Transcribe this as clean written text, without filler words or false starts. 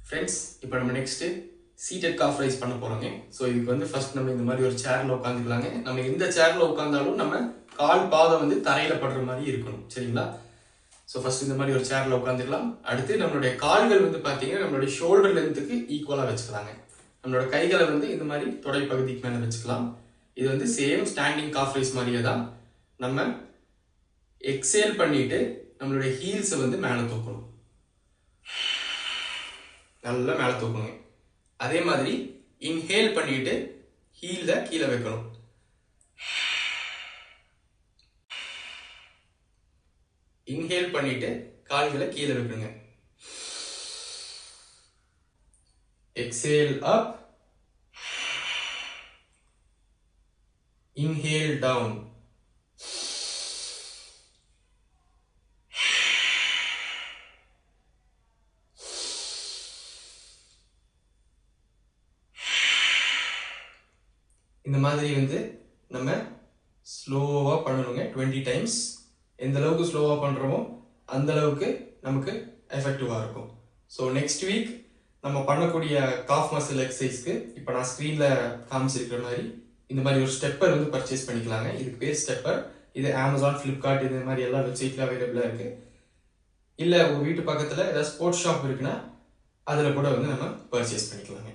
Friends, இப்போ நம்ம next seated cough rice பண்ண போகிறோங்க. ஸோ இதுக்கு வந்து ஃபர்ஸ்ட் நம்ம இந்த மாதிரி ஒரு சேரில் உட்காந்துக்கலாங்க. நம்ம எந்த சேரில் உட்காந்தாலும் நம்ம கால் பாதம் வந்து தரையில் படுற மாதிரி இருக்கணும், சரிங்களா? ஸோ ஃபர்ஸ்ட் இந்த மாதிரி ஒரு சேரில் உட்காந்துக்கலாம். அடுத்து நம்மளுடைய கால்கள் வந்து பார்த்தீங்கன்னா நம்மளுடைய ஷோல்டர் லென்த்துக்கு ஈக்குவலாக வச்சுக்கலாங்க. நம்மளோட கைகளை வந்து இந்த மாதிரி தொடை பகுதிக்கு மேலே வச்சுக்கலாம். இது வந்து சேம் ஸ்டாண்டிங் காஃப் ரைஸ் மாதிரியே தான். நம்ம எக்ஸேல் பண்ணிட்டு நம்மளுடைய ஹீல்ஸை வந்து மேலே தூக்கணும், நல்லா மேலே தூக்கணுங்க. அதே மாதிரி இன்ஹேல் பண்ணிட்டு ஹீல்ல கீழே வைக்கணும். இன்ஹேல் பண்ணிட்டு கால்களை கீழே வைக்கணுங்க. எக்ஸேல் அப், இன்ஹேல் டவுன். இந்த மாதிரி வந்து நம்ம ஸ்லோவாக பண்ணணுங்க 20 டைம்ஸ். எந்த அளவுக்கு ஸ்லோவாக பண்ணுறோமோ அந்த அளவுக்கு நமக்கு எஃபெக்டிவாக இருக்கும். ஸோ நெக்ஸ்ட் வீக் நம்ம பண்ணக்கூடிய காஃப் மசில் எக்ஸசைஸ்க்கு இப்போ நான் ஸ்க்ரீனில் காமிச்சிருக்கிற மாதிரி இந்த மாதிரி ஒரு ஸ்டெப்பர் வந்து பர்ச்சேஸ் பண்ணிக்கலாங்க. இதுக்கு பேர் ஸ்டெப்பர். இது அமேசான், ஃப்ளிப்கார்ட் இது மாதிரி எல்லா வெப்சைட்லையும் அவைலபிளாக இருக்குது. இல்லை உங்கள் வீட்டு பக்கத்தில் ஏதாவது ஸ்போர்ட்ஸ் ஷாப் இருக்குன்னா அதில் கூட வந்து நம்ம பர்ச்சேஸ் பண்ணிக்கலாங்க.